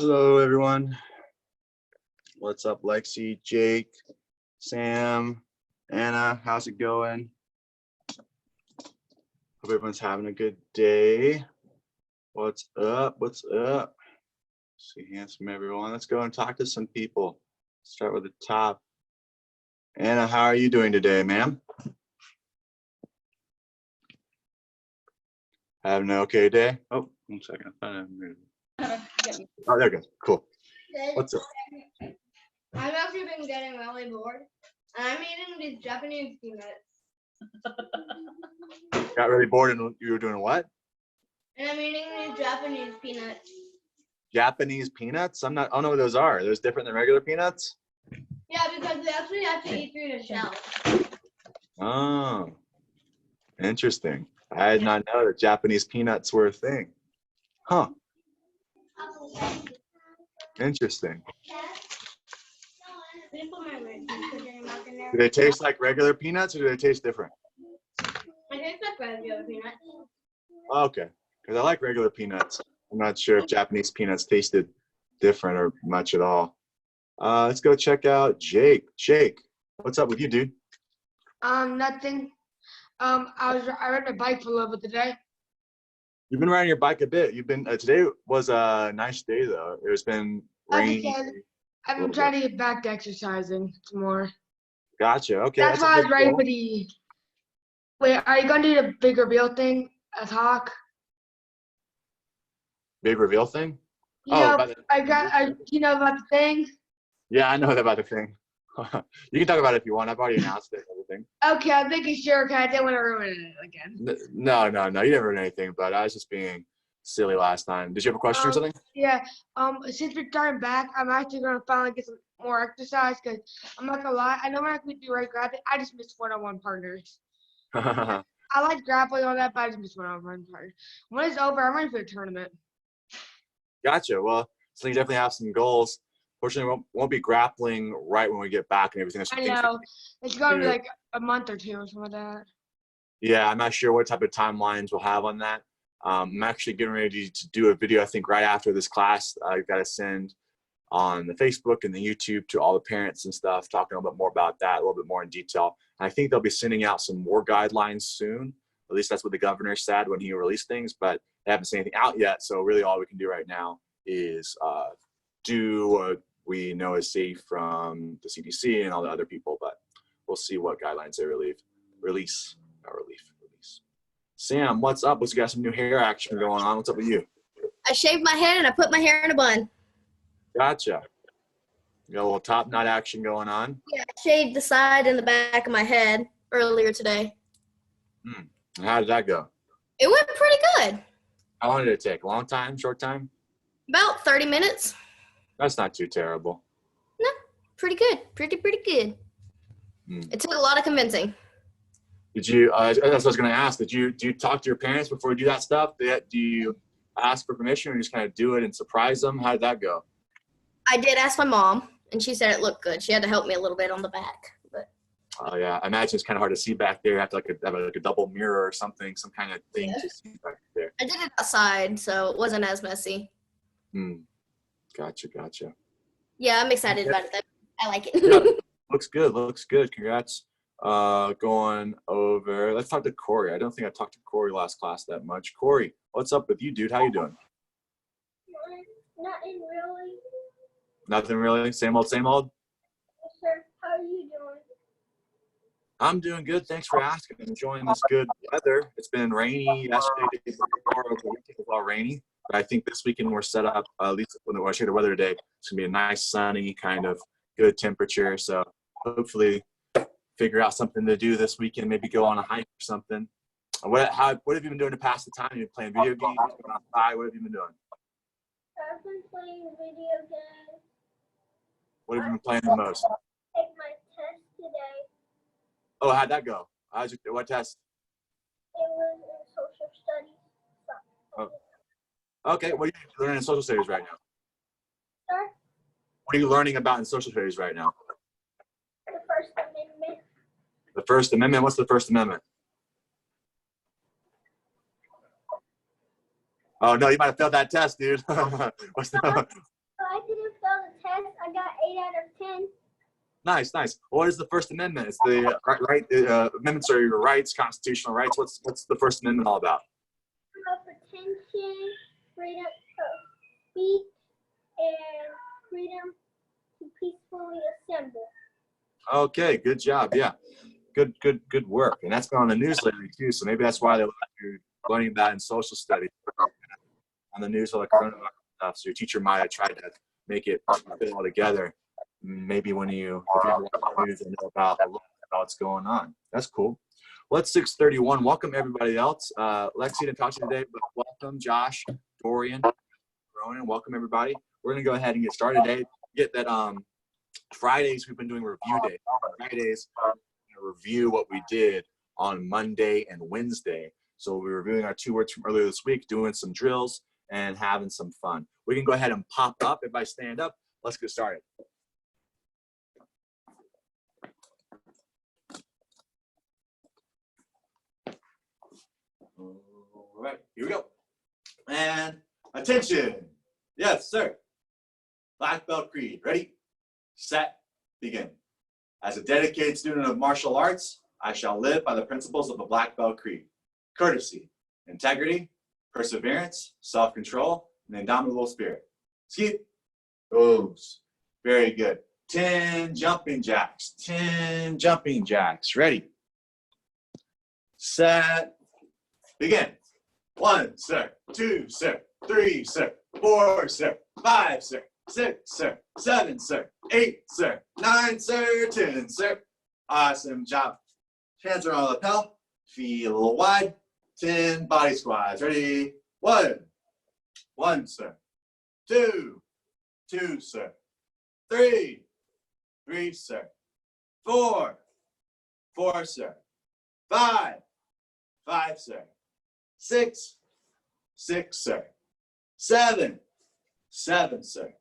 Hello, everyone. What's up, Lexi, Jake, Sam, Anna? How's it going? Hope everyone's having a good day. What's up? What's up? See, handsome everyone. Let's go and talk to some people. Start with the top. Anna, how are you doing today, ma'am? Having an okay day? Oh, 1 second. Oh, there we go. Cool. What's up? I've actually been getting really bored, and I'm eating these Japanese peanuts. Got really bored and you were doing what? And I'm eating these Japanese peanuts. Japanese peanuts? I don't know what those are. Those different than regular peanuts? Yeah, because they actually have to eat through the shell. Oh, interesting. I did not know that Japanese peanuts were a thing. Huh. Interesting. Do they taste like regular peanuts or do they taste different? It tastes like regular peanuts. Okay, because I like regular peanuts. I'm not sure if Japanese peanuts tasted different or much at all. Let's go check out Jake. Jake, what's up with you, dude? Nothing. I rode my bike for a little bit today. You've been riding your bike a bit. You've been today was a nice day though. It's been rainy. I've been trying to get back to exercising some more. Gotcha. Okay. That's why I was ready for the. Wait, are you gonna do the big reveal thing? A talk? Big reveal thing? You know, you know about the thing? Yeah, I know about the thing. You can talk about it if you want. I've already announced it and everything. Okay, I'm making sure because I didn't want to ruin it again. No. You never ruined anything, but I was just being silly last time. Did you have a question or something? Yeah. Since we're starting back, I'm actually gonna finally get some more exercise because I'm not gonna lie. I know we're not gonna do right grappling. I just missed one-on-one partners. I like grappling on that, but I just missed one-on-one partners. When it's over, I'm ready for the tournament. Gotcha. Well, so you definitely have some goals. Fortunately, won't be grappling right when we get back and everything. I know. It's going to be like a month or two or something like that. Yeah, I'm not sure what type of timelines we'll have on that. I'm actually getting ready to do a video, I think, right after this class. I've got to send on the Facebook and the YouTube to all the parents and stuff, talking a little bit more about that, a little bit more in detail. And I think they'll be sending out some more guidelines soon. At least that's what the governor said when he released things, but they haven't sent anything out yet. So really all we can do right now is do what we know is safe from the CDC and all the other people, but we'll see what guidelines they release. Sam, what's up? You got some new hair action going on. What's up with you? I shaved my head and I put my hair in a bun. Gotcha. You got a little top knot action going on. Yeah, I shaved the side and the back of my head earlier today. How did that go? It went pretty good. How long did it take? A long time? Short time? About 30 minutes. That's not too terrible. No, pretty good. Pretty good. It took a lot of convincing. Did you, that's what I was going to ask. Do you talk to your parents before you do that stuff? Do you ask for permission or just kind of do it and surprise them? How did that go? I did ask my mom, and she said it looked good. She had to help me a little bit on the back. But. Oh, yeah. I imagine it's kind of hard to see back there. You have to have a double mirror or something, some kind of thing to see back there. I did it outside, so it wasn't as messy. Gotcha. Yeah, I'm excited about it. I like it. Yeah, looks good. Congrats. Going over, let's talk to Corey. I don't think I talked to Corey last class that much. Corey, what's up with you, dude? How you doing? Nothing really. Nothing really? Same old? Yes, sir. How are you doing? I'm doing good. Thanks for asking. Enjoying this good weather. It's been rainy yesterday. It was all rainy. But I think this weekend we're set up, at least when I check the weather today, it's going to be a nice, sunny, kind of good temperature. So hopefully figure out something to do this weekend, maybe go on a hike or something. What have you been doing to pass the time? You've been playing video games, going outside. What have you been doing? I've been playing video games. What have you been playing the most? I took my test today. Oh, how'd that go? What test? It was in social studies. Okay, what are you learning in social studies right now? Sir? What are you learning about in social studies right now? The First Amendment. The First Amendment? What's the First Amendment? Oh, no, you might have failed that test, dude. What out of 10. Nice, nice. What is the First Amendment? It's the amendments are your rights, constitutional rights. What's the First Amendment all about? Attention, freedom of speech, and freedom to peacefully assemble. Okay, good job. Yeah, good work. And that's been on the news lately too. So maybe that's why they're learning about in social studies on the news, all the coronavirus stuff. So your teacher might have tried to make it fit all together. Maybe when if you ever watch the news and know about what's going on. That's cool. Well, it's 6:31. Welcome everybody else. Lexi didn't talk to you today, but welcome Josh, Dorian, Ronan. Welcome everybody. We're gonna go ahead and get started today. Get that Fridays we've been doing review days. Fridays we're gonna review what we did on Monday and Wednesday. So we're reviewing our 2 words from earlier this week, doing some drills and having some fun. We can go ahead and pop up. Everybody stand up. Let's get started. All right, here we go. And attention. Yes, sir. Black Belt Creed. Ready, set, begin. As a dedicated student of martial arts, I shall live by the principles of the Black Belt Creed. Courtesy, integrity, perseverance, self-control, and indomitable spirit. Skip. Goes. Very good. 10 jumping jacks. 10 jumping jacks. Ready, set, begin. 1, sir. 2, sir. 3, sir. 4, sir. 5, sir. 6, sir. 7, sir. 8, sir. 9, sir. 10, sir. Awesome job. Hands are on the lapel. Feet a little wide. 10 body squats. Ready? 1. 1, sir. 2. 2, sir. 3. 3, sir. 4. 4, sir. 5. 5, sir. 6. 6, sir. 7. 7, sir.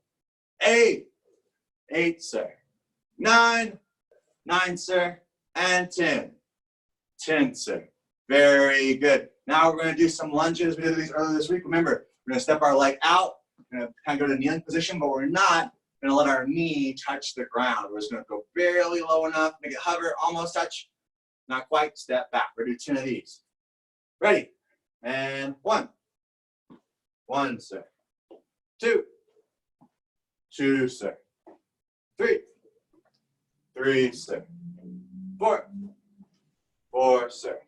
8. 8, sir. 9. 9, sir. And 10. 10, sir. Very good. Now we're going to do some lunges. We did these earlier this week. Remember, we're going to step our leg out. We're going to kind of go to kneeling position, but we're not going to let our knee touch the ground. We're just going to go barely low enough, make it hover, almost touch. Not quite. Step back. We're going to do 10 of these. Ready? And 1. 1, sir. 2. 2, sir. 3. 3, sir. 4. 4, sir.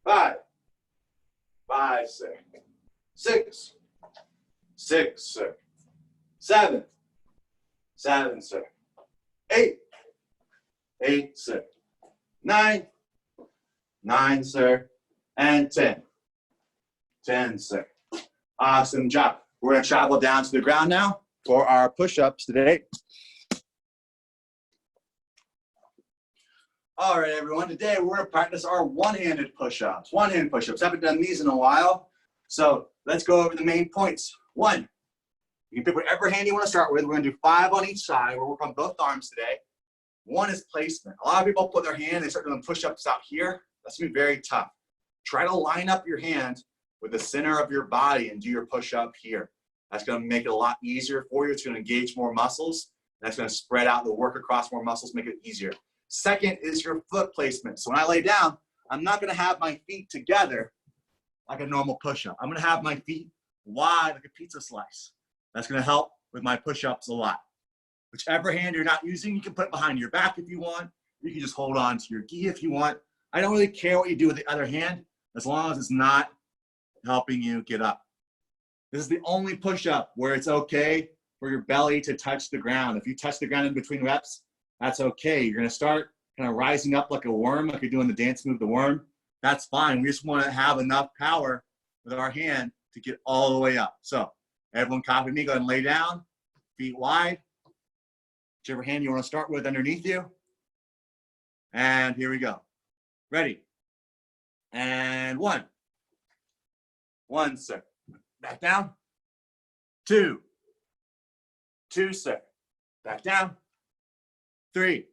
5. 5, sir. 6. 6, sir. 7. 7, sir. 8. 8, sir. 9. 9, sir. And 10. 10, sir. Awesome job. We're going to travel down to the ground now for our push-ups today. All right, everyone. Today we're going to practice our one-handed push-ups. One-handed push-ups. Haven't done these in a while. So let's go over the main points. 1, you can pick whatever hand you want to start with. We're going to do 5 on each side. We'll work on both arms today. 1 is placement. A lot of people put their hand, they start doing push-ups out here. That's going to be very tough. Try to line up your hand with the center of your body and do your push-up here. That's going to make it a lot easier for you. It's going to engage more muscles. That's going to spread out the work across more muscles, make it easier. 2nd is your foot placement. So when I lay down, I'm not going to have my feet together like a normal push-up. I'm going to have my feet wide like a pizza slice. That's going to help with my push-ups a lot. Whichever hand you're not using, you can put it behind your back if you want. You can just hold on to your gi if you want. I don't really care what you do with the other hand as long as it's not helping you get up. This is the only push-up where it's okay for your belly to touch the ground. If you touch the ground in between reps, that's okay. You're going to start kind of rising up like a worm, like you're doing the dance move, the worm. That's fine. We just want to have enough power with our hand to get all the way up. So everyone copy me. Go ahead and lay down, feet wide. Whichever hand you want to start with underneath you. And here we go. Ready? And 1. 1, sir. Back down. 2. 2, sir. Back down. 3.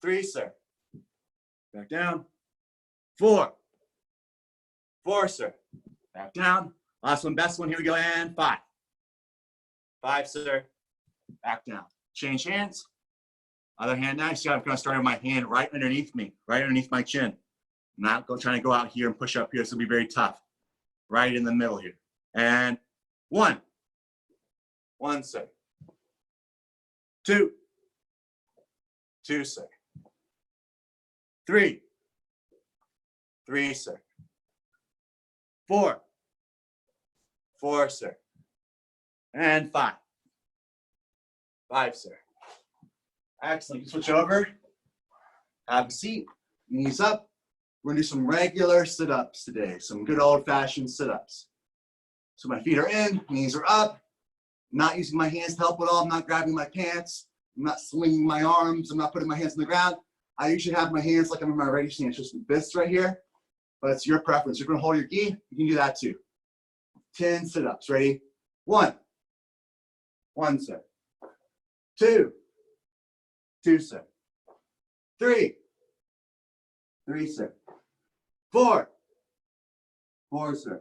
3, sir. Back down. 4. 4, sir. Back down. Last one, best one. Here we go. And 5. 5, sir. Back down. Change hands. Other hand now. See, I'm going to start with my hand right underneath me, right underneath my chin. I'm not trying to go out here and push up here. This will be very tough. Right in the middle here. And 1. 1 second. 2. 2 second. 3. 3 second. 4. 4 second. And 5. 5 second. Excellent. You switch over. Have a seat. Knees up. We're going to do some regular sit-ups today. Some good old-fashioned sit-ups. So my feet are in, knees are up. I'm not using my hands to help at all. I'm not grabbing my pants. I'm not swinging my arms. I'm not putting my hands on the ground. I usually have my hands like I'm in my ready stance, just fists right here. But it's your preference. You're going to hold your gi. You can do that too. 10 sit-ups. Ready? 1. 1 set. 2. 2 set. 3. 3 set. 4. 4 set.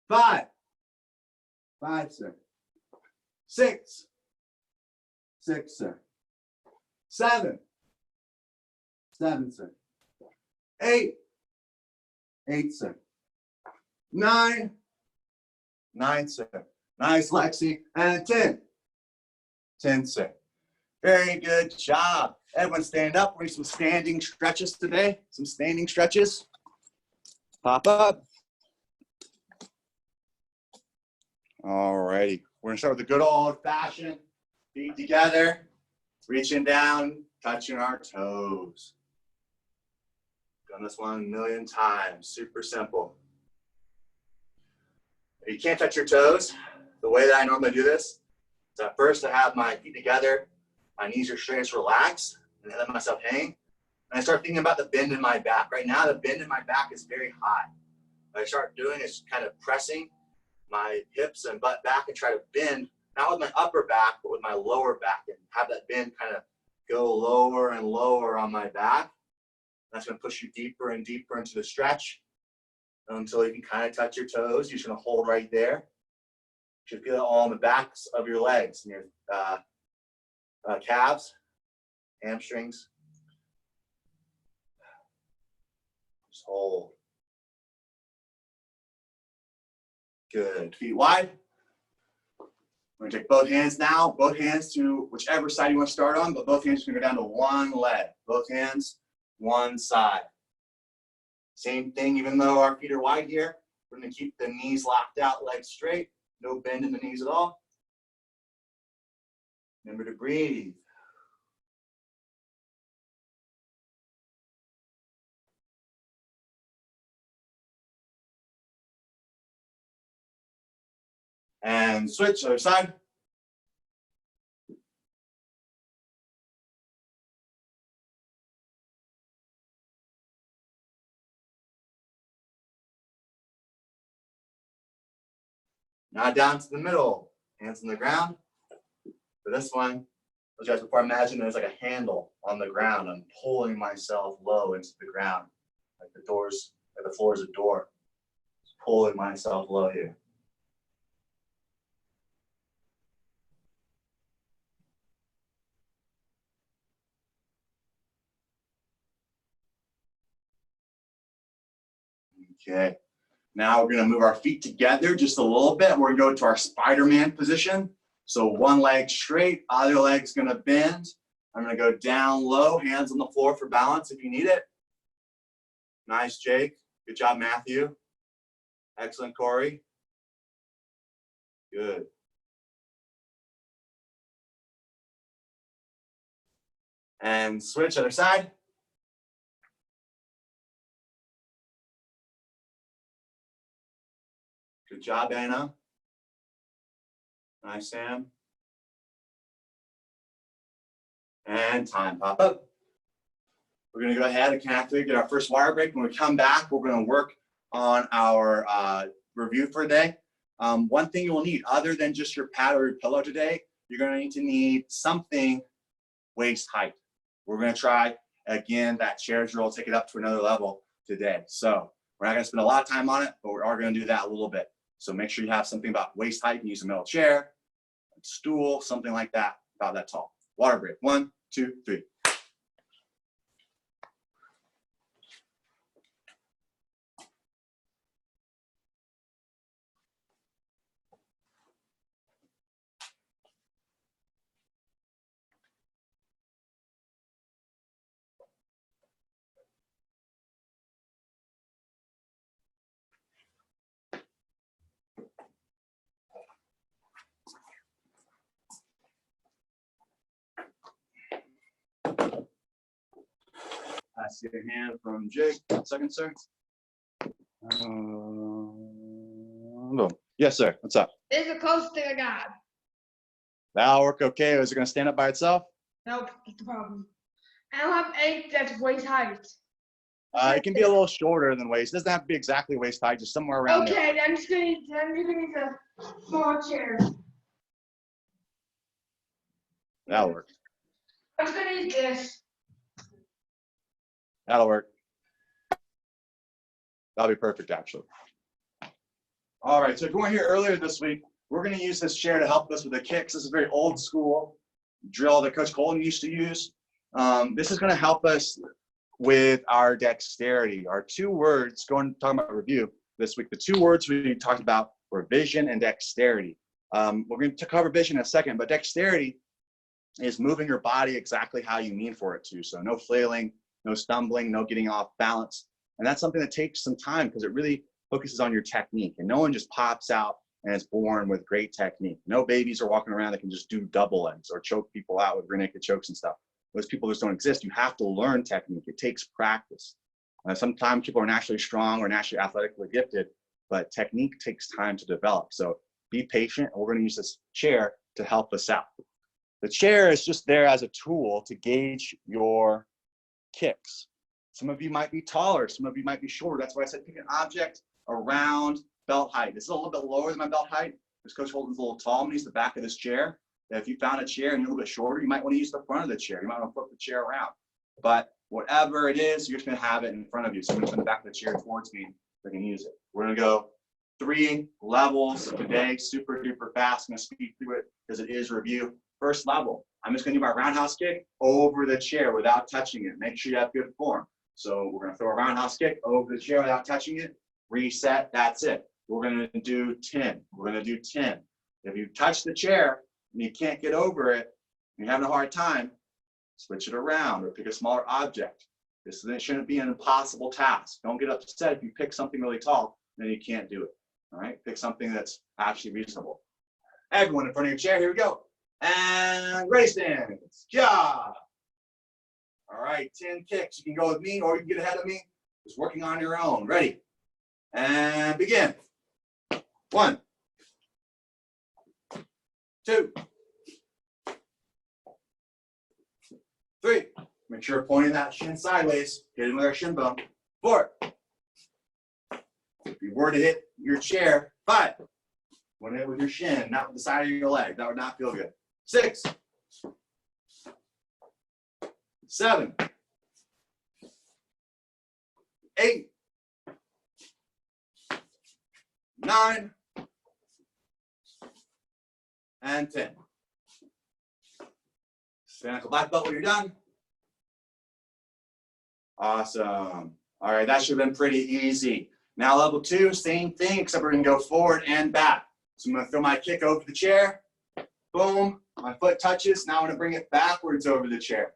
5. 5 set. 6. 6 set. 7. 7 set. 8. 8 set. 9. 9 set. Nice, Lexi. And 10. 10 set. Very good job. Everyone stand up. We're doing some standing stretches today. Some standing stretches. Pop up. All righty. We're going to start with the good old-fashioned feet together, reaching down, touching our toes. Done this one a million times. Super simple. If you can't touch your toes, the way that I normally do this is at first I have my feet together, my knees are straight, just relax, and I let myself hang. And I start thinking about the bend in my back. Right now, the bend in my back is very high. What I start doing is kind of pressing my hips and butt back and try to bend, not with my upper back, but with my lower back, and have that bend kind of go lower and lower on my back. That's going to push you deeper and deeper into the stretch until you can kind of touch your toes. You're just going to hold right there. You should feel it all on the backs of your legs and your calves, hamstrings. Just hold. Good. Feet wide. We're going to take both hands now, both hands to whichever side you want to start on, but both hands are going to go down to one leg. Both hands, one side. Same thing, even though our feet are wide here, we're going to keep the knees locked out, legs straight. No bend in the knees at all. Remember to breathe. And switch, other side. Now down to the middle, hands on the ground. For this one, those guys before, imagine there's like a handle on the ground. I'm pulling myself low into the ground, like the doors, like the floor is a door. Just pulling myself low here. Okay. Now we're going to move our feet together just a little bit. We're going to go to our Spider-Man position. So one leg straight, other leg's going to bend. I'm going to go down low, hands on the floor for balance if you need it. Nice, Jake. Good job, Matthew. Excellent, Corey. Good. And switch, other side. Good job, Anna. Nice, Sam. And time, pop up. We're going to go ahead and activate, get our first wire break. When we come back, we're going to work on our review for today. One thing you will need, other than just your pad or your pillow today, you're going to need something waist height. We're going to try, again, that chair drill, take it up to another level today. So we're not going to spend a lot of time on it, but we are going to do that a little bit. So make sure you have something about waist height. You can use a metal chair, a stool, something like that. about that tall. Water break. 1, 2, 3. I see a hand from Jake. 1 second, sir. Boom. Yes, sir. What's up? This is the closest thing I got. That'll work okay. Is it going to stand up by itself? Nope, that's the problem. I don't have anything that's waist height. It can be a little shorter than waist. It doesn't have to be exactly waist height, just somewhere around there. Okay, then I'm just gonna need a small chair. That'll work. I'm just gonna use this. That'll work. That'll be perfect, actually. All right, so if you weren't here earlier this week, we're going to use this chair to help us with the kicks. This is a very old school drill that Coach Colton used to use. This is going to help us with our dexterity. Our 2 words, talking about review this week, the 2 words we talked about were vision and dexterity. We're going to cover vision in a second, but dexterity is moving your body exactly how you mean for it to. So no flailing, no stumbling, no getting off balance. And that's something that takes some time because it really focuses on your technique. And no one just pops out and is born with great technique. No babies are walking around that can just do double legs or choke people out with rear naked chokes and stuff. Those people just don't exist. You have to learn technique. It takes practice. Sometimes people are naturally strong or naturally athletically gifted, but technique takes time to develop. So be patient, and we're going to use this chair to help us out. The chair is just there as a tool to gauge your kicks. Some of you might be taller, some of you might be shorter. That's why I said pick an object around belt height. This is a little bit lower than my belt height because Coach Holton's a little tall. I'm going to use the back of this chair. If you found a chair and you're a little bit shorter, you might want to use the front of the chair. You might want to flip the chair around. But whatever it is, you're just going to have it in front of you. So I'm going to turn the back of the chair towards me so I can use it. We're going to go 3 levels today, super duper fast. I'm going to speed through it because it is review. First level, I'm just going to do my roundhouse kick over the chair without touching it. Make sure you have good form. So we're going to throw a roundhouse kick over the chair without touching it. Reset, that's it. We're going to do 10. We're going to do 10. If you touch the chair and you can't get over it, and you're having a hard time, switch it around or pick a smaller object. This shouldn't be an impossible task. Don't get upset if you pick something really tall and then you can't do it. All right, pick something that's actually reasonable. Everyone in front of your chair, here we go. And ready stands. Yeah. All right, 10 kicks. You can go with me or you can get ahead of me. Just working on your own. Ready. And begin. 1, 2, 3. Make sure you're pointing that shin sideways. Hit it with our shin bone. 4. If you were to hit your chair, 5. Want to hit with your shin, not with the side of your leg. That would not feel good. 6, 7, 8, 9, and 10. Stand like a black belt when you're done. Awesome. All right, that should have been pretty easy. Now level 2, same thing, except we're gonna go forward and back. So I'm gonna throw my kick over the chair. Boom, my foot touches. Now I'm gonna bring it backwards over the chair.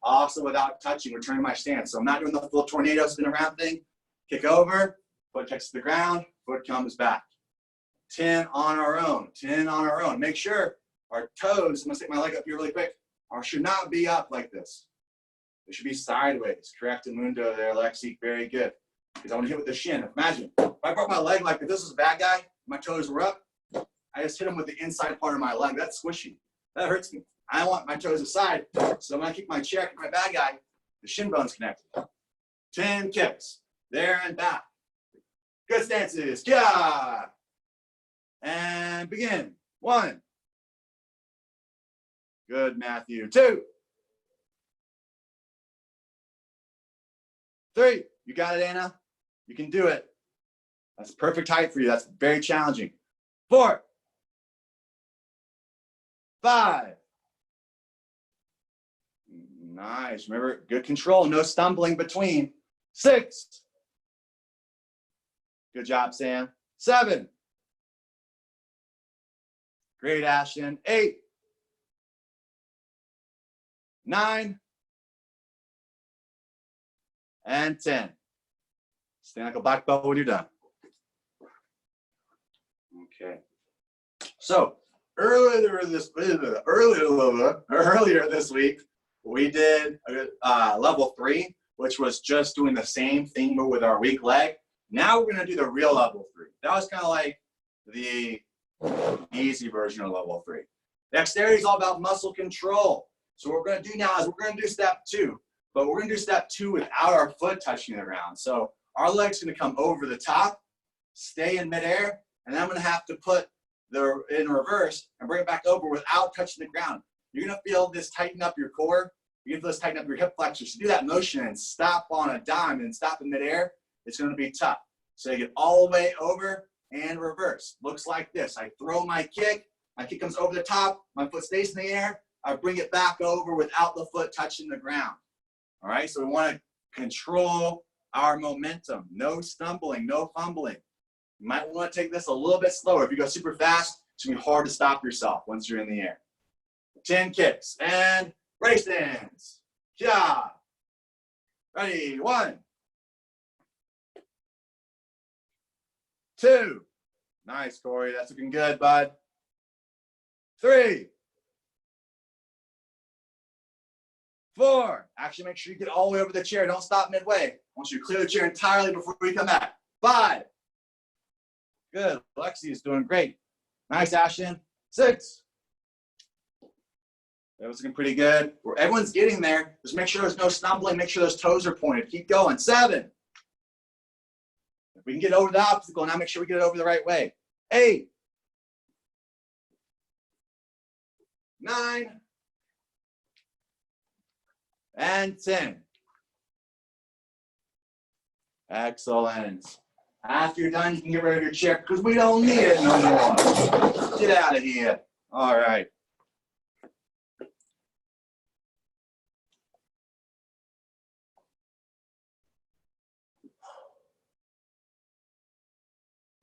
Also without touching, returning my stance. So I'm not doing the full tornado spin around thing. Kick over, foot touches the ground, foot comes back. 10 on our own, 10 on our own. Make sure our toes, I'm gonna stick my leg up here really quick, should not be up like this. They should be sideways. Correct, Mundo there, Lexi, very good. Because I want to hit with the shin. Imagine, if I brought my leg like if this was a bad guy, my toes were up, I just hit him with the inside part of my leg. That's squishy. That hurts me. I want my toes aside, so when I kick my chair, kick my bad guy, the shin bone's connected. 10 kicks, there and back. Good stances, yeah. And begin. 1. Good, Matthew. 2. 3. You got it, Anna. You can do it. That's perfect height for you. That's very challenging. 4. 5. Nice. Remember, good control, no stumbling between. 6. Good job, Sam. 7. Great, Ashton. 8. 9. And 10. Stand like a black belt when you're done. Okay. So earlier this week, we did level 3, which was just doing the same thing but with our weak leg. Now we're going to do the real level 3. That was kind of like the easy version of level 3. Dexterity is all about muscle control. So what we're going to do now is we're going to do step 2, but we're going to do step 2 without our foot touching the ground. So our leg's going to come over the top, stay in midair, and then I'm going to have to put in reverse and bring it back over without touching the ground. You're going to feel this tighten up your core. You're going to feel this tighten up your hip flexors. So do that motion and stop on a dime and stop in midair. It's going to be tough. So you get all the way over and reverse. Looks like this. I throw my kick comes over the top, my foot stays in the air, I bring it back over without the foot touching the ground. All right, so we want to control our momentum. No stumbling, no fumbling. You might want to take this a little bit slower. If you go super fast, it's going to be hard to stop yourself once you're in the air. 10 kicks and ready stands. Yeah. Ready, 1, 2. Nice, Corey. That's looking good, bud. 3, 4. Actually, make sure you get all the way over the chair. Don't stop midway. I want you to clear the chair entirely before we come back. 5. Good. Lexi is doing great. Nice, Ashton. 6. That was looking pretty good. Everyone's getting there. Just make sure there's no stumbling. Make sure those toes are pointed. Keep going. 7. If we can get over the obstacle, now make sure we get it over the right way. 8. 9. And 10. Excellent. After you're done, you can get rid of your chair because we don't need it no more. Get out of here. All right.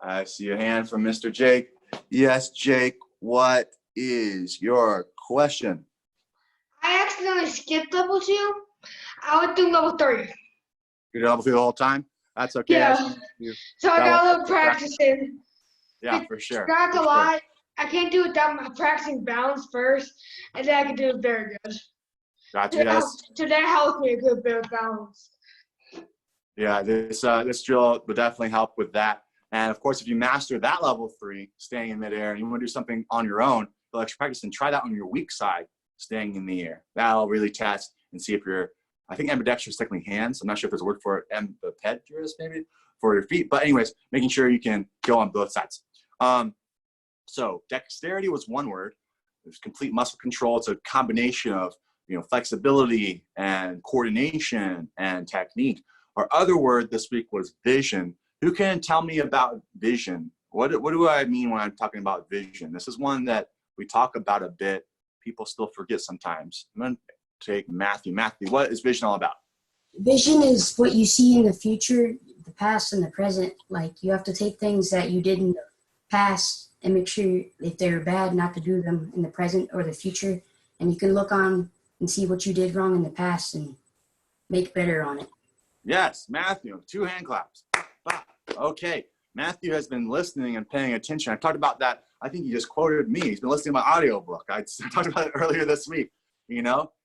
I see a hand from Mr. Jake. Yes, Jake, what is your question? I accidentally skipped level 2. I would do level 3. You did level 3 the whole time? That's okay. Yeah. So I got a little practice in. Yeah, for sure. Not gonna lie, I can't do it without practicing balance first, and then I can do it very good. Gotcha. So that helps me a good bit of balance. Yeah, this drill would definitely help with that. And of course, if you master that level 3, staying in midair, and you want to do something on your own, you'll actually practice and try that on your weak side, staying in the air. That'll really test and see if you're, I think ambidextrous is technically hands. I'm not sure if there's a word for it, ambidextrous maybe, for your feet. But anyways, making sure you can go on both sides. So dexterity was one word. There's complete muscle control. It's a combination of flexibility and coordination and technique. Our other word this week was vision. Who can tell me about vision? What do I mean when I'm talking about vision? This is one that we talk about a bit. People still forget sometimes. I'm going to take Matthew. Matthew, what is vision all about? Vision is what you see in the future, the past and the present. Like you have to take things that you did in the past and make sure if they're bad not to do them in the present or the future. And you can look on and see what you did wrong in the past and make better on it. Yes, Matthew, 2 hand claps. Okay, Matthew has been listening and paying attention. I talked about that. I think he just quoted me. He's been listening to my audiobook. I talked about it earlier this week.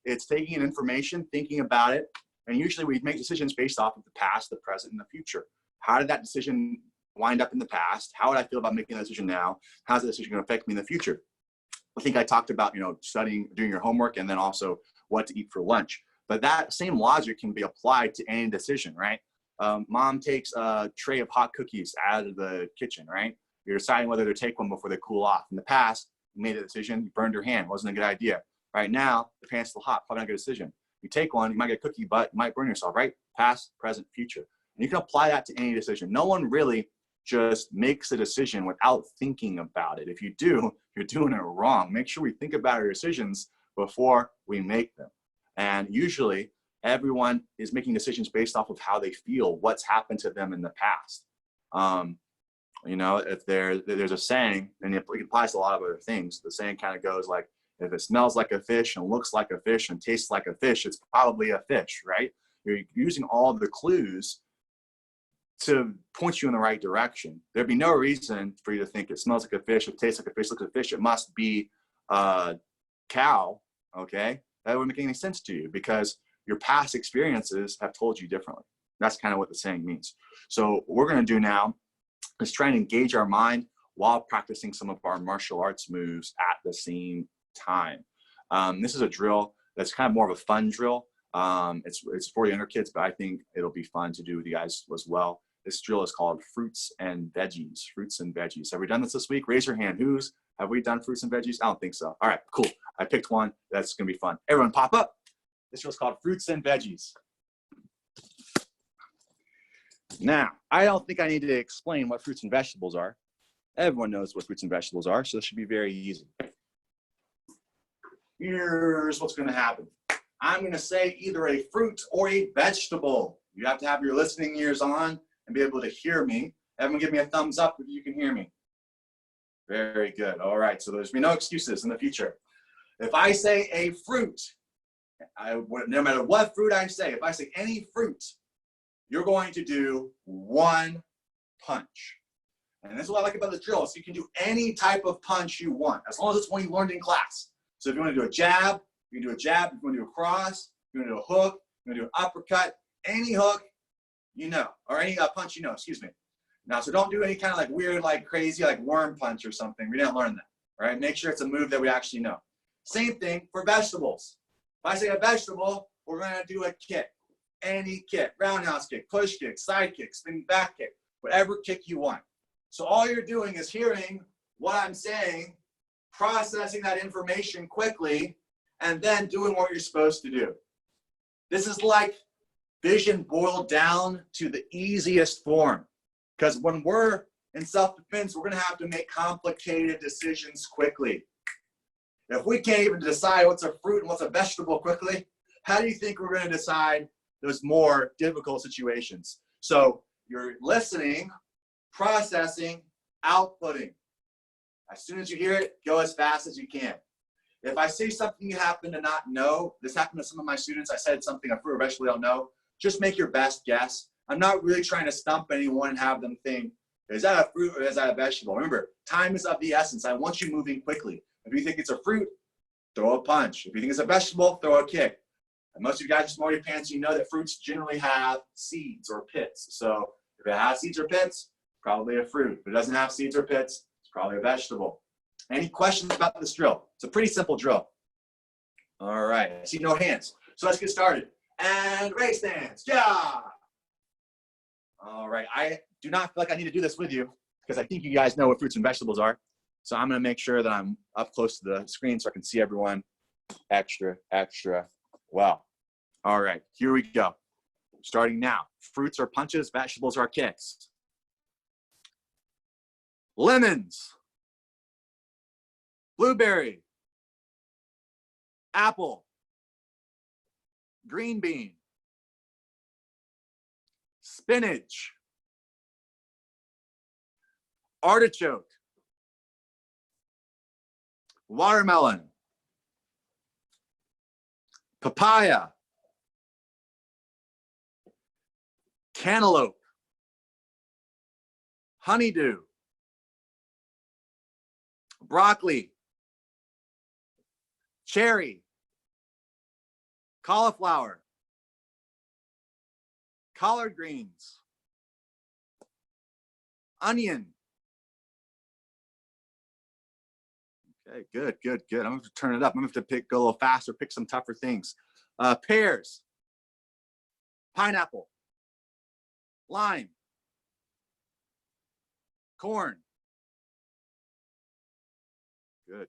It's taking in information, thinking about it, and usually we make decisions based off of the past, the present, and the future. How did that decision wind up in the past? How would I feel about making that decision now? How's the decision going to affect me in the future? I think I talked about, studying, doing your homework, and then also what to eat for lunch. But that same logic can be applied to any decision, right? Mom takes a tray of hot cookies out of the kitchen, right? You're deciding whether to take one before they cool off. In the past, you made a decision, you burned your hand, wasn't a good idea. Right now, the pan's still hot, probably not a good decision. You take one, you might get a cookie, but you might burn yourself, right? Past, present, future. And you can apply that to any decision. No one really just makes a decision without thinking about it. If you do, you're doing it wrong. Make sure we think about our decisions before we make them. And usually everyone is making decisions based off of how they feel, what's happened to them in the past. You know, if there's a saying, and it applies to a lot of other things, the saying kind of goes like, if it smells like a fish and looks like a fish and tastes like a fish, it's probably a fish, right? You're using all the clues to point you in the right direction. There'd be no reason for you to think it smells like a fish, it tastes like a fish, looks like a fish, it must be a cow, okay? That wouldn't make any sense to you because your past experiences have told you differently. That's kind of what the saying means. So what we're gonna do now is try and engage our mind while practicing some of our martial arts moves at the same time. This is a drill that's kind of more of a fun drill. It's for younger kids, but I think it'll be fun to do with you guys as well. This drill is called fruits and veggies. Fruits and veggies. Have we done this week? Raise your hand. Have we done fruits and veggies? I don't think so. All right, cool. I picked one. That's gonna be fun. Everyone pop up. This drill is called fruits and veggies. Now, I don't think I need to explain what fruits and vegetables are. Everyone knows what fruits and vegetables are, so this should be very easy. Here's what's gonna happen. I'm gonna say either a fruit or a vegetable. You have to have your listening ears on and be able to hear me. Everyone give me a thumbs up if you can hear me. Very good. All right, so there's be no excuses in the future. If I say a fruit, no matter what fruit I say, if I say any fruit, you're going to do one punch. And this is what I like about the drill. So you can do any type of punch you want, as long as it's one you learned in class. So if you want to do a jab, you can do a jab. If you want to do a cross, you want to do a hook, you want to do an uppercut, any hook, you know, or any punch, you know, excuse me. Now, so don't do any kind of like weird, like crazy, like worm punch or something. We didn't learn that, right? Make sure it's a move that we actually know. Same thing for vegetables. If I say a vegetable, we're going to do a kick. Any kick, roundhouse kick, push kick, side kick, spinning back kick, whatever kick you want. So all you're doing is hearing what I'm saying, processing that information quickly, and then doing what you're supposed to do. This is like vision boiled down to the easiest form. Because when we're in self-defense, we're going to have to make complicated decisions quickly. If we can't even decide what's a fruit and what's a vegetable quickly, how do you think we're going to decide those more difficult situations? So you're listening, processing, outputting. As soon as you hear it, go as fast as you can. If I say something you happen to not know, this happened to some of my students, I said something a fruit or vegetable they don't know, just make your best guess. I'm not really trying to stump anyone and have them think, is that a fruit or is that a vegetable? Remember, time is of the essence. I want you moving quickly. If you think it's a fruit, throw a punch. If you think it's a vegetable, throw a kick. And most of you guys are smarty pants, you know that fruits generally have seeds or pits. So if it has seeds or pits, probably a fruit. If it doesn't have seeds or pits, it's probably a vegetable. Any questions about this drill? It's a pretty simple drill. All right, I see no hands. So let's get started. And raise hands, yeah. All right, I do not feel like I need to do this with you because I think you guys know what fruits and vegetables are. So I'm gonna make sure that I'm up close to the screen so I can see everyone extra well. All right, here we go. Starting now. Fruits are punches, vegetables are kicks. Lemons, blueberry, apple, green bean, spinach, artichoke, watermelon, papaya, cantaloupe, honeydew, broccoli, cherry, cauliflower, collard greens, onion. Okay, good. I'm going to turn it up. I'm going to have to go a little faster, pick some tougher things. Pears, pineapple, lime, corn. Good.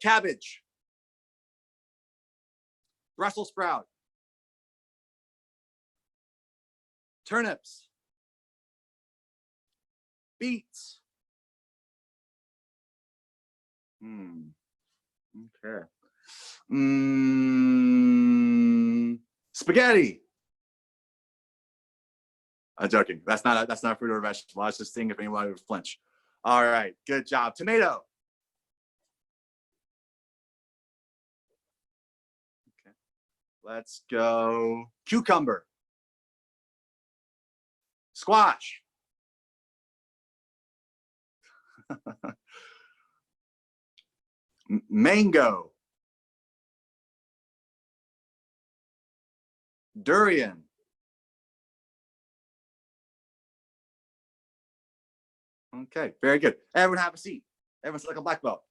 Cabbage, Brussels sprout, turnips, beets. Okay. Spaghetti. I'm joking. That's not a fruit or a vegetable. I was just seeing if anyone would flinch. All right, good job. Tomato. Okay, let's go. Cucumber. Squash. Mango. Durian. Okay, very good. Everyone have a seat. Everyone's like a black belt.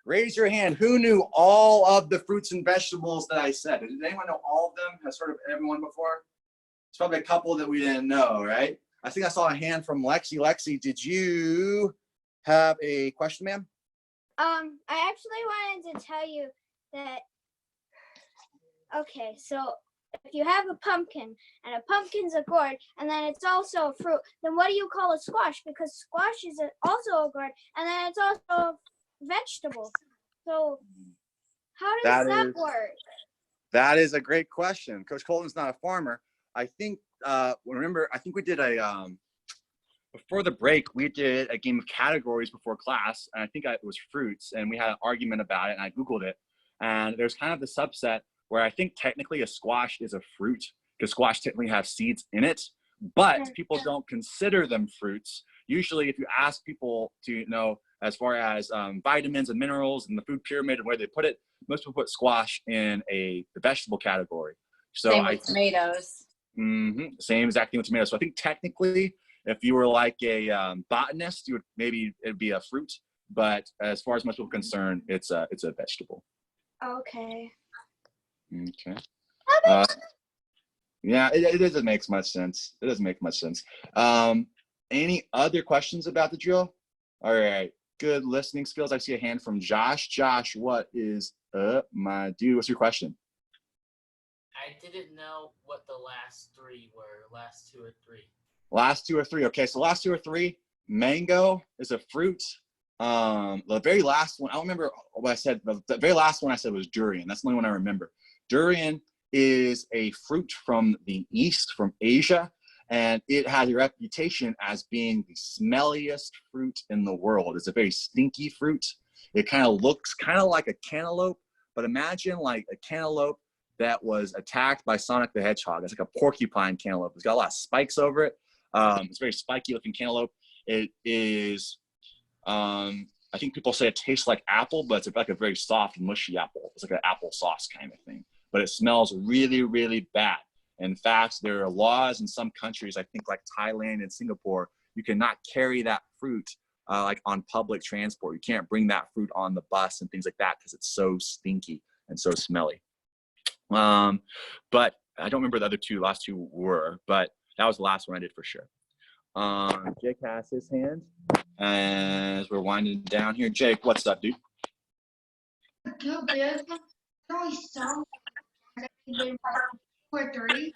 Raise your hand. Who knew all of the fruits and vegetables that I said? Did anyone know all of them? Has heard of everyone before? There's probably a couple that we didn't know, right? I think I saw a hand from Lexi. Lexi, did you have a question, ma'am? I actually wanted to tell you that, okay, so if you have a pumpkin and a pumpkin's a gourd and then it's also a fruit, then what do you call a squash? Because squash is also a gourd and then it's also a vegetable. So how does that work? That is a great question. Coach Colton's not a farmer. I think, remember, I think we did before the break, we did a game of categories before class, and I think it was fruits, and we had an argument about it, and I Googled it, and there's kind of the subset where I think technically a squash is a fruit, because squash technically have seeds in it, but people don't consider them fruits. Usually, if you ask people to know as far as vitamins and minerals and the food pyramid and where they put it, most people put squash in the vegetable category. So Same with tomatoes. Same exact thing with tomatoes. So I think technically, if you were like a botanist, it'd be a fruit. But as far as most people are concerned, it's a vegetable. Okay. Okay. Yeah, it doesn't make much sense. It doesn't make much sense. Any other questions about the drill? All right. Good listening skills. I see a hand from Josh. Josh, what is up, my dude? What's your question? I didn't know what the last three were. Last two or three. Last two or three. Okay, so last two or three. Mango is a fruit. The very last one, I don't remember what I said, but the very last one I said was durian. That's the only one I remember. Durian is a fruit from the East, from Asia, and it has a reputation as being the smelliest fruit in the world. It's a very stinky fruit. It kind of looks kind of like a cantaloupe, but imagine like a cantaloupe that was attacked by Sonic the Hedgehog. It's like a porcupine cantaloupe. It's got a lot of spikes over it. It's very spiky looking cantaloupe. It is, I think people say it tastes like apple, but it's like a very soft, mushy apple. It's like an apple sauce kind of thing. But it smells really, really bad. In fact, there are laws in some countries, I think like Thailand and Singapore, you cannot carry that fruit like on public transport. You can't bring that fruit on the bus and things like that because it's so stinky and so smelly. But I don't remember the other two, last two were, but that was the last one I did for sure. Jake has his hand as we're winding down here. Jake, what's up, dude? Good, but there's always some two or three,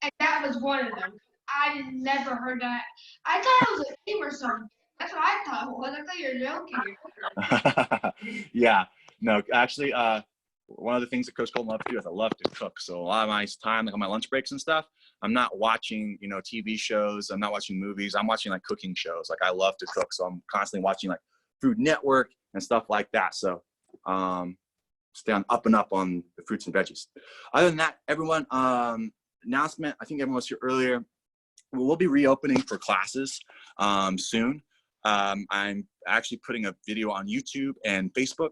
and that was one of them. I never heard that. I thought it was a game or something. That's what I thought it was. I thought you were joking. Yeah, no, actually, one of the things that Coach Colton loves to do is I love to cook. So a lot of my time, like on my lunch breaks and stuff, I'm not watching, TV shows. I'm not watching movies. I'm watching like cooking shows. Like I love to cook. So I'm constantly watching like Food Network and stuff like that. So stay on up and up on the fruits and veggies. Other than that, everyone, announcement, I think everyone was here earlier. We'll be reopening for classes soon. I'm actually putting a video on YouTube and Facebook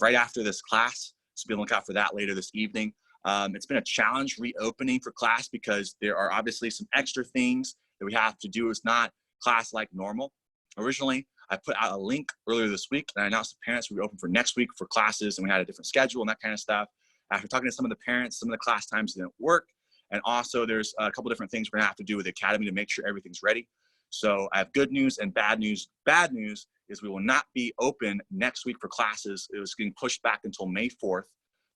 right after this class. So be on the lookout for that later this evening. It's been a challenge reopening for class because there are obviously some extra things that we have to do. It's not class like normal. Originally, I put out a link earlier this week and I announced the parents we open for next week for classes, and we had a different schedule and that kind of stuff. After talking to some of the parents, some of the class times didn't work. And also there's a couple different things we're gonna have to do with the academy to make sure everything's ready. So I have good news and bad news. Bad news is we will not be open next week for classes. It was getting pushed back until May 4th.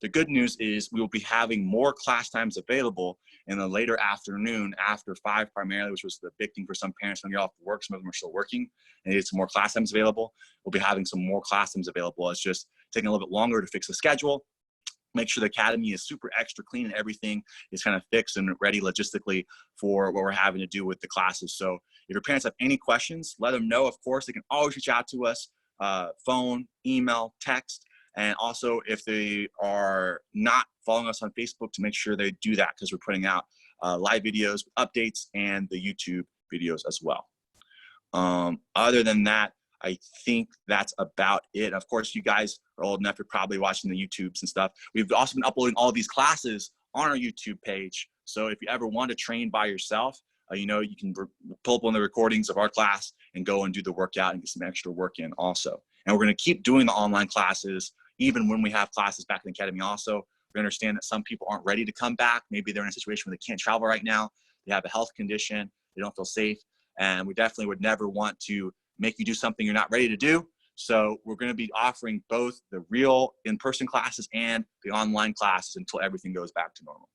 The good news is we will be having more class times available in the later afternoon after 5 primarily, which was the big thing for some parents when they get off work. Some of them are still working and need some more class times available. We'll be having some more class times available. It's just taking a little bit longer to fix the schedule. make sure the academy is super extra clean and everything is kind of fixed and ready logistically for what we're having to do with the classes. So if your parents have any questions, let them know. Of course, they can always reach out to us, phone, email, text. And also if they are not following us on Facebook, to make sure they do that, because we're putting out live videos, updates, and the YouTube videos as well. Other than that, I think that's about it. Of course, you guys are old enough, you're probably watching the YouTubes and stuff. We've also been uploading all these classes on our YouTube page. So if you ever want to train by yourself, you know, you can pull up on the recordings of our class and go and do the workout and get some extra work in also. And we're going to keep doing the online classes, even when we have classes back in the academy also. We understand that some people aren't ready to come back. Maybe they're in a situation where they can't travel right now. They have a health condition. They don't feel safe. And we definitely would never want to make you do something you're not ready to do. So we're going to be offering both the real in-person classes and the online classes until everything goes back to normal.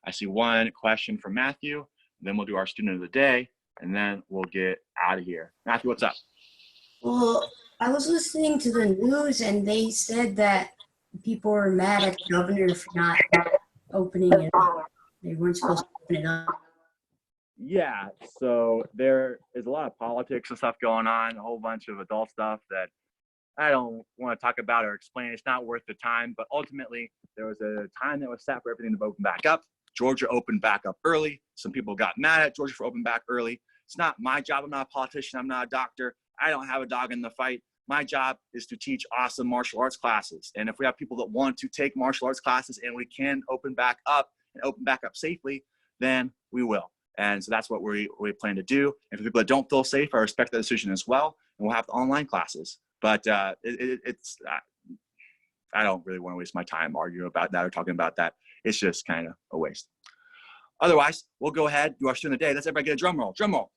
I see one question from Matthew, then we'll do our student of the day, and then we'll get out of here. Matthew, what's up? Well, I was listening to the news and they said that people were mad at the governor for not opening it up. They weren't supposed to open it up. Yeah, so there is a lot of politics and stuff going on, a whole bunch of adult stuff that I don't want to talk about or explain. It's not worth the time, but ultimately there was a time that was set for everything to open back up. Georgia opened back up early. Some people got mad at Georgia for opening back early. It's not my job. I'm not a politician. I'm not a doctor. I don't have a dog in the fight. My job is to teach awesome martial arts classes. And if we have people that want to take martial arts classes and we can open back up and open back up safely, then we will. And so that's what we plan to do. And for people that don't feel safe, I respect that decision as well. And we'll have the online classes. But I don't really want to waste my time arguing about that or talking about that. It's just kind of a waste. Otherwise, we'll go ahead, do our student of the day. Let's everybody get a drum roll. Drum roll.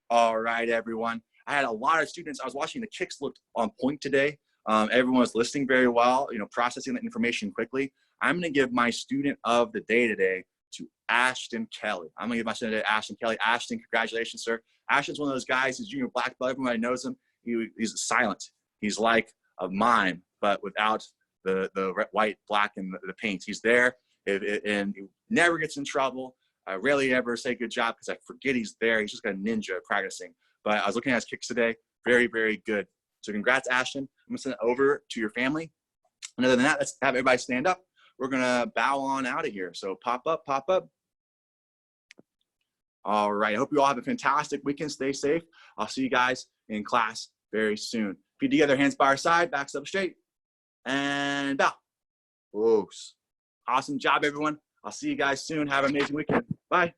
All right, everyone. I had a lot of students. I was watching the kicks looked on point today. Everyone was listening very well, processing the information quickly. I'm going to give my student of the day today to Ashton Kelly. I'm going to give my student today to Ashton Kelly. Ashton, congratulations, sir. Ashton's one of those guys who's junior black belt. Everybody knows him. He's silent. He's like a mime, but without the white, black, and the paint. He's there, and he never gets in trouble. I rarely ever say good job because I forget he's there. He's just got a ninja practicing. But I was looking at his kicks today. Very, very good. So congrats, Ashton. I'm going to send it over to your family. And other than that, let's have everybody stand up. We're going to bow on out of here. So pop up, pop up. All right. I hope you all have a fantastic weekend. Stay safe. I'll see you guys in class very soon. Feet together, hands by our side, backs up straight. And bow. Whoa. Awesome job, everyone. I'll see you guys soon. Have an amazing weekend. Bye.